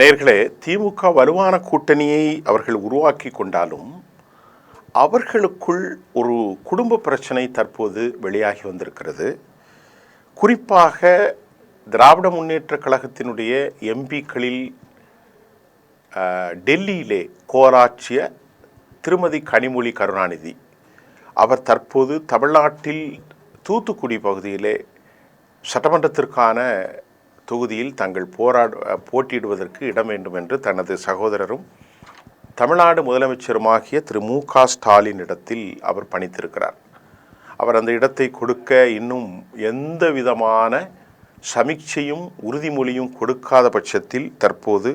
நேயர்களே, திமுக வலுவான கூட்டணியை அவர்கள் உருவாக்கி கொண்டாலும் அவர்களுக்குள் ஒரு குடும்ப பிரச்சனை தற்போது வெளியாகி வந்திருக்கிறது. குறிப்பாக திராவிட முன்னேற்ற கழகத்தினுடைய எம்பிக்களில் டெல்லியிலே கோராட்சிய திருமதி கனிமொழி கருணாநிதி அவர் தற்போது தமிழ்நாட்டில் தூத்துக்குடி பகுதியிலே சட்டமன்றத்திற்கான தொகுதியில் தாங்கள் போட்டியிடுவதற்கு இடம் வேண்டும் என்று தனது சகோதரரும் தமிழ்நாடு முதலமைச்சருமாகிய திரு மு.க. ஸ்டாலினிடத்தில் அவர் பணித்திருக்கிறார். அவர் அந்த இடத்தை கொடுக்க இன்னும் எந்த விதமான சமீட்சையும் உறுதிமொழியும் கொடுக்காத பட்சத்தில் தற்போது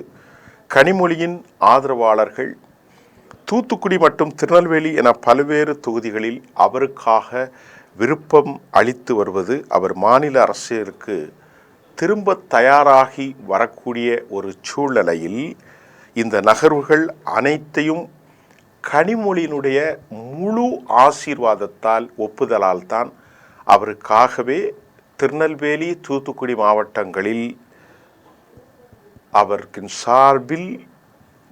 கனிமொழியின் ஆதரவாளர்கள் தூத்துக்குடி மற்றும் திருநெல்வேலி என பல்வேறு தொகுதிகளில் அவருக்காக விருப்பம் அளித்து வருவது அவர் மாநில அரசியலுக்கு திரும்ப தயாராகி வரக்கூடிய ஒரு சூழ்நிலையில் இந்த நகர்வுகள் அனைத்தையும் கனிமொழியினுடைய முழு ஆசீர்வாதத்தால் ஒப்புதலால் தான் அவருக்காகவே திருநெல்வேலி தூத்துக்குடி மாவட்டங்களில் அவருக்கு சார்பில்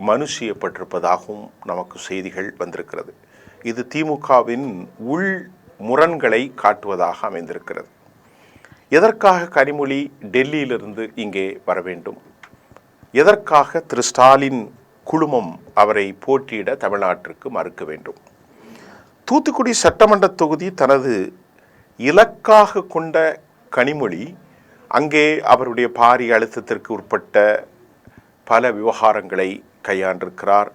மனு செய்யப்பட்டிருப்பதாகவும் நமக்கு செய்திகள் வந்திருக்கிறது. இது திமுகவின் உள் முரண்களை காட்டுவதாக அமைந்திருக்கிறது. எதற்காக கனிமொழி டெல்லியிலிருந்து இங்கே வர வேண்டும்? எதற்காக திரு ஸ்டாலின் குழுமம் அவரை போட்டியிட தமிழ்நாட்டிற்கு மறுக்க வேண்டும்? தூத்துக்குடி சட்டமன்ற தொகுதி தனது இலக்காக கொண்ட கனிமொழி அங்கே அவருடைய பாரிய அழுத்தத்திற்கு உட்பட்ட பல விவகாரங்களை கையாண்டிருக்கிறார்.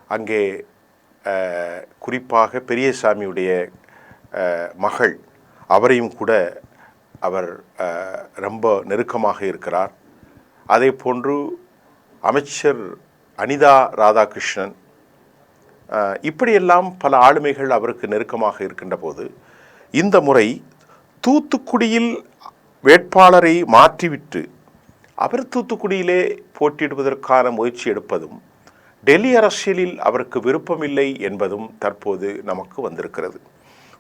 அங்கே குறிப்பாக பெரியசாமியுடைய மகள் அவரையும் கூட அவர் ரொம்ப நெருக்கமாக இருக்கிறார். அதே போன்று அமைச்சர் அனிதா ராதாகிருஷ்ணன் இப்படியெல்லாம் பல ஆளுமைகள் அவருக்கு நெருக்கமாக இருக்கின்ற போது இந்த முறை தூத்துக்குடியில் வேட்பாளரை மாற்றிவிட்டு அவர் தூத்துக்குடியிலே போட்டியிடுவதற்கான முயற்சி எடுப்பதும் டெல்லி அரசியலில் அவருக்கு விருப்பமில்லை என்பதும் தற்போது நமக்கு வந்திருக்கிறது.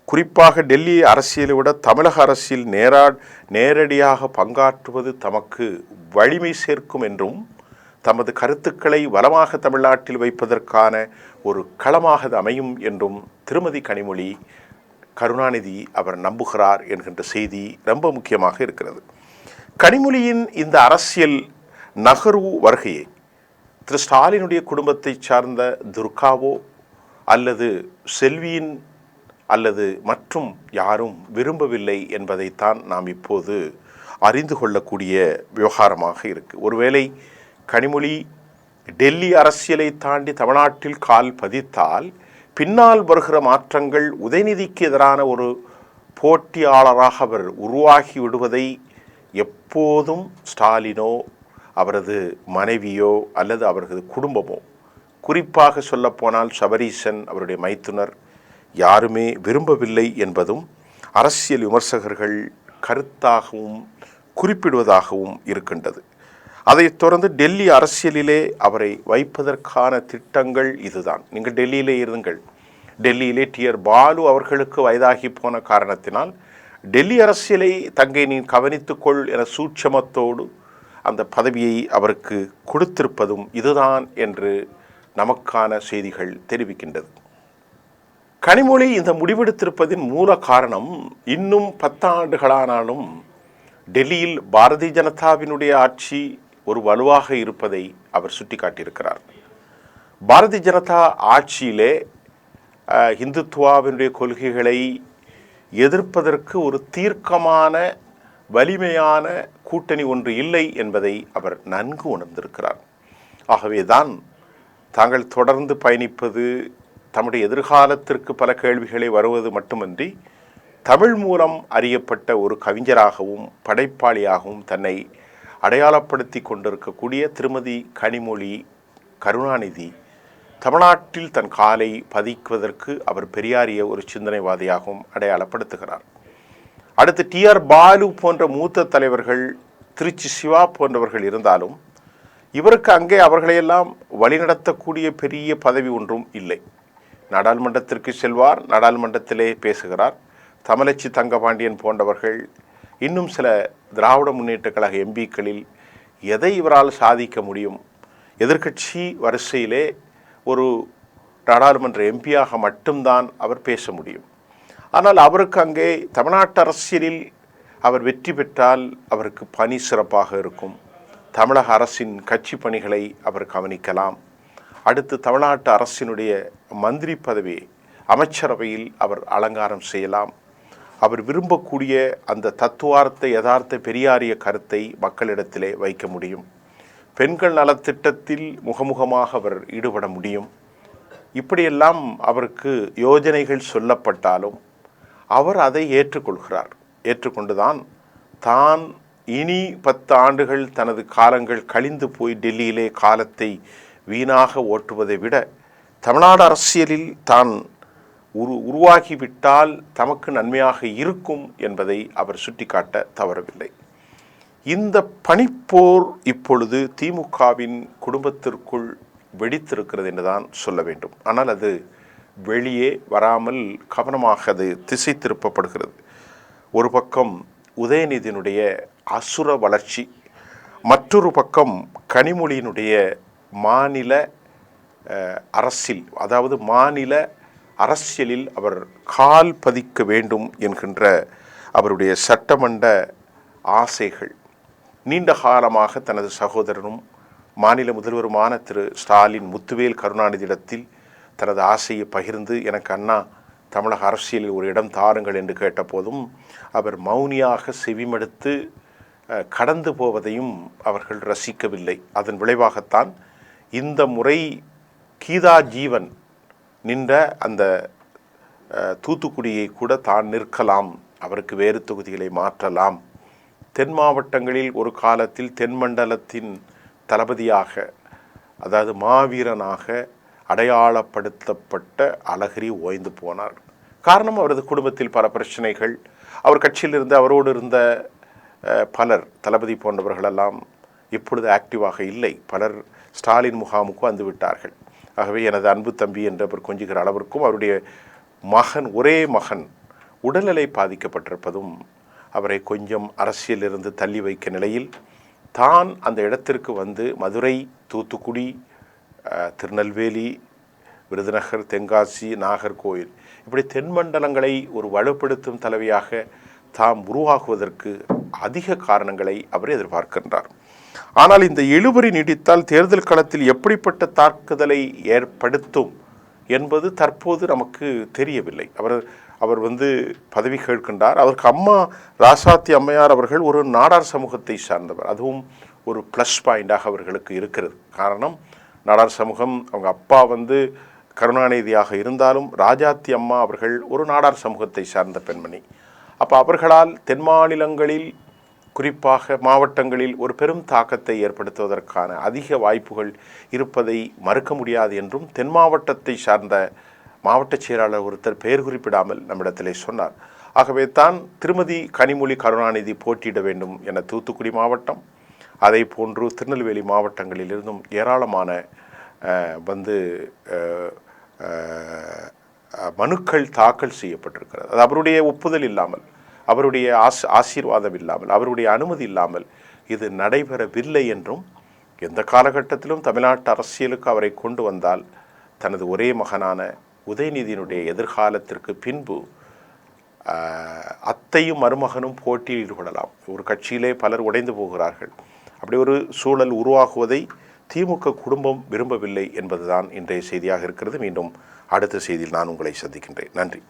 குறிப்பாக டெல்லி அரசியலை விட தமிழக அரசியல் நேரடியாக பங்காற்றுவது தமக்கு வலிமை சேர்க்கும் என்றும் தமது கருத்துக்களை வளமாக தமிழ்நாட்டில் வைப்பதற்கான ஒரு களமாக அமையும் என்றும் திருமதி கனிமொழி கருணாநிதி அவர் நம்புகிறார் என்கின்ற செய்தி ரொம்ப முக்கியமாக இருக்கிறது. கனிமொழியின் இந்த அரசியல் நகர்வு வருகையை திரு ஸ்டாலினுடைய குடும்பத்தை சார்ந்த துர்காவோ அல்லது செல்வியின் அல்லது மற்றும் யாரும் விரும்பவில்லை என்பதைத்தான் நாம் இப்போது அறிந்து கொள்ளக்கூடிய விவகாரமாக இருக்கு. ஒருவேளை கனிமொழி டெல்லி அரசியலை தாண்டி தமிழ்நாட்டில் கால் பதித்தால் பின்னால் வருகிற மாற்றங்கள் உதயநிதிக்கு எதிரான ஒரு போட்டியாளராக அவர் உருவாகி விடுவதை எப்போதும் ஸ்டாலினோ அவரது மனைவியோ அல்லது அவரது குடும்பமோ, குறிப்பாக சொல்லப்போனால் சபரீசன் அவருடைய மைத்துனர் யாருமே விரும்பவில்லை என்பதும் அரசியல் விமர்சகர்கள் கருத்தாகவும் குறிப்பிடுவதாகவும் இருக்கின்றது. அதைத் தொடர்ந்து டெல்லி அரசியலிலே அவரை வைப்பதற்கான திட்டங்கள் இதுதான். நீங்கள் டெல்லியிலே இருங்கள். டெல்லியிலே டிஆர் பாலு அவர்களுக்கு வயதாகி போன காரணத்தினால் டெல்லி அரசியலை தங்கை நீ கவனித்துக்கொள் என சூட்சமத்தோடு அந்த பதவியை அவருக்கு கொடுத்திருப்பதும் இதுதான் என்று நமக்கான செய்திகள் தெரிவிக்கின்றது. கனிமொழி இந்த முடிவெடுத்திருப்பதின் மூல காரணம் இன்னும் 10 ஆண்டுகளானாலும் டெல்லியில் பாரதிய ஜனதாவினுடைய ஆட்சி ஒரு வலுவாக இருப்பதை அவர் சுட்டிக்காட்டியிருக்கிறார். பாரதிய ஜனதா ஆட்சியிலே இந்துத்துவாவினுடைய கொள்கைகளை எதிர்ப்பதற்கு ஒரு தீர்க்கமான வலிமையான கூட்டணி ஒன்று இல்லை என்பதை அவர் நன்கு உணர்ந்திருக்கிறார். ஆகவேதான் தாங்கள் தொடர்ந்து பயணிப்பது தம்முடைய எதிர்காலத்திற்கு பல கேள்விகளை வருவது மட்டுமின்றி தமிழ் மூலம் அறியப்பட்ட ஒரு கவிஞராகவும் படைப்பாளியாகவும் தன்னை அடையாளப்படுத்தி கொண்டிருக்கக்கூடிய திருமதி கனிமொழி கருணாநிதி தமிழ்நாட்டில் தன் காலை பதிக்குவதற்கு அவர் பெரியாரிய ஒரு சிந்தனைவாதியாகவும் அடையாளப்படுத்துகிறார். அடுத்து டிஆர் பாலு போன்ற மூத்த தலைவர்கள், திருச்சி சிவா போன்றவர்கள் இருந்தாலும் இவருக்கு அங்கே அவர்களையெல்லாம் வழிநடத்தக்கூடிய பெரிய பதவி ஒன்றும் இல்லை. நாடாளுமன்றத்திற்கு செல்வார், நாடாளுமன்றத்திலே பேசுகிறார். தமிழச்சி தங்கபாண்டியன் போன்றவர்கள் இன்னும் சில திராவிட முன்னேற்ற கழக எம்பிக்களில் எதை இவரால் சாதிக்க முடியும், எதிர்க்கட்சி வரிசையிலே ஒரு நாடாளுமன்ற எம்பியாக மட்டும்தான் அவர் பேச முடியும். ஆனால் அவருக்கு அங்கே தமிழ்நாட்டு அரசியலில் அவர் வெற்றி பெற்றால் அவருக்கு பணி சிறப்பாக இருக்கும். தமிழக அரசின் கட்சி பணிகளை அவர் கவனிக்கலாம். அடுத்து தமிழ்நாட்டு அரசினுடைய மந்திரி பதவியை அமைச்சரவையில் அவர் அலங்காரம் செய்யலாம். அவர் விரும்பக்கூடிய அந்த தத்துவார்த்த யதார்த்த பெரியாரிய கருத்தை மக்களிடத்திலே வைக்க முடியும். பெண்கள் நலத்திட்டத்தில் முகமுகமாக அவர் ஈடுபட முடியும். இப்படியெல்லாம் அவருக்கு யோஜனைகள் சொல்லப்பட்டாலும் அவர் அதை ஏற்றுக்கொள்கிறார். ஏற்றுக்கொண்டுதான் தான் இனி 10 ஆண்டுகள் தனது காலங்கள் கழிந்து போய் டெல்லியிலே காலத்தை வீணாக ஓட்டுவதை விட தமிழ்நாடு அரசியலில் தான் உருவாகிவிட்டால் தமக்கு நன்மையாக இருக்கும் என்பதை அவர் சுட்டிக்காட்ட தவறவில்லை. இந்த பனிப்போர் இப்பொழுது திமுகவின் குடும்பத்திற்குள் வெடித்திருக்கிறது என்றுதான் சொல்ல வேண்டும். ஆனால் அது வெளியே வராமல் கவனமாக அது திசை திருப்பப்படுகிறது. ஒரு பக்கம் உதயநிதியினுடைய அசுர வளர்ச்சி, மற்றொரு பக்கம் கனிமொழியினுடைய மாநில அரசியல், அதாவது மாநில அரசியலில் அவர் கால் பதிக்க வேண்டும் என்கின்ற அவருடைய சட்டமன்ற ஆசைகள். நீண்ட காலமாக தனது சகோதரனும் மாநில முதல்வருமான திரு ஸ்டாலின் முத்துவேல் கருணாநிதியிடத்தில் தனது ஆசையை பகிர்ந்து எனக்கு அண்ணா தமிழக அரசியலில் ஒரு இடம் தாருங்கள் என்று கேட்டபோதும் அவர் மௌனியாக செவிமடுத்து கடந்து போவதையும் அவர்கள் ரசிக்கவில்லை. அதன் விளைவாகத்தான் இந்த முறை கீதா ஜீவன் நின்ற அந்த தூத்துக்குடியை கூட தான் நிற்கலாம், அவருக்கு வேறு தொகுதிகளை மாற்றலாம். தென் மாவட்டங்களில் ஒரு காலத்தில் தென்மண்டலத்தின் தளபதியாக, அதாவது மாவீரனாக அடையாளப்படுத்தப்பட்ட அழகிரி ஓய்ந்து போனார். காரணம் அவரது குடும்பத்தில் பல பிரச்சனைகள். அவர் கட்சியிலிருந்து அவரோடு இருந்த பலர், தளபதி போன்றவர்களெல்லாம் இப்பொழுது ஆக்டிவாக இல்லை. பலர் ஸ்டாலின் முகாமுக்கு வந்து விட்டார்கள். ஆகவே எனது அன்பு தம்பி என்று அவர் கொஞ்சுகிற அளவிற்கும் அவருடைய மகன், ஒரே மகன் உடல்நிலை பாதிக்கப்பட்டிருப்பதும் அவரை கொஞ்சம் அரசியலிருந்து தள்ளி வைக்க நிலையில் தான் அந்த இடத்திற்கு வந்து மதுரை, தூத்துக்குடி, திருநெல்வேலி, விருதுநகர், தென்காசி, நாகர்கோவில் இப்படி தென்மண்டலங்களை ஒரு வலுப்படுத்தும் தலைவியாக தாம் உருவாகுவதற்கு அதிக காரணங்களை அவர் எதிர்பார்க்கின்றார். ஆனால் இந்த இழுபறி நீடித்தால் தேர்தல் களத்தில் எப்படிப்பட்ட தாக்குதலை ஏற்படுத்தும் என்பது தற்போது நமக்கு தெரியவில்லை. அவர் பதவி கேட்கின்றார். அவருக்கு அம்மா ராசாத்தி அம்மையார் அவர்கள் ஒரு நாடார் சமூகத்தை சார்ந்தவர். அதுவும் ஒரு ப்ளஸ் பாயிண்டாக அவர்களுக்கு இருக்கிறது. காரணம், நாடார் சமூகம், அவங்க அப்பா கருணாநிதியாக இருந்தாலும் ராஜாத்தி அம்மா அவர்கள் ஒரு நாடார் சமூகத்தை சார்ந்த பெண்மணி. அப்போ அவர்களால் தென் மாநிலங்களில், குறிப்பாக மாவட்டங்களில் ஒரு பெரும் தாக்கத்தை ஏற்படுத்துவதற்கான அதிக வாய்ப்புகள் இருப்பதை மறுக்க முடியாது என்றும் தென் மாவட்டத்தை சார்ந்த மாவட்ட செயலாளர் ஒருத்தர் பெயர் குறிப்பிடாமல் நம்மிடத்திலே சொன்னார். ஆகவே தான் திருமதி கனிமொழி கருணாநிதி போட்டியிட வேண்டும் என தூத்துக்குடி மாவட்டம், அதை போன்று திருநெல்வேலி மாவட்டங்களிலிருந்தும் ஏராளமான மனுக்கள் தாக்கல் செய்யப்பட்டிருக்கிறது. அது அவருடைய ஒப்புதல் இல்லாமல், அவருடைய ஆசீர்வாதம் இல்லாமல், அவருடைய அனுமதி இல்லாமல் இது நடைபெறவில்லை என்றும், எந்த காலகட்டத்திலும் தமிழ்நாட்டு அரசியலுக்கு அவரை கொண்டு வந்தால் தனது ஒரே மகனான உதயநிதியினுடைய எதிர்காலத்திற்கு பின்பு அத்தையும் மருமகனும் போட்டியில் ஈடுபடலாம். ஒரு கட்சியிலே பலர் உடைந்து போகிறார்கள். அப்படி ஒரு சூழல் உருவாகுவதை திமுக குடும்பம் விரும்பவில்லை என்பதுதான் இன்றைய செய்தியாக இருக்கிறது. மீண்டும் அடுத்த செய்தியில் நான் உங்களை சந்திக்கின்றேன். நன்றி.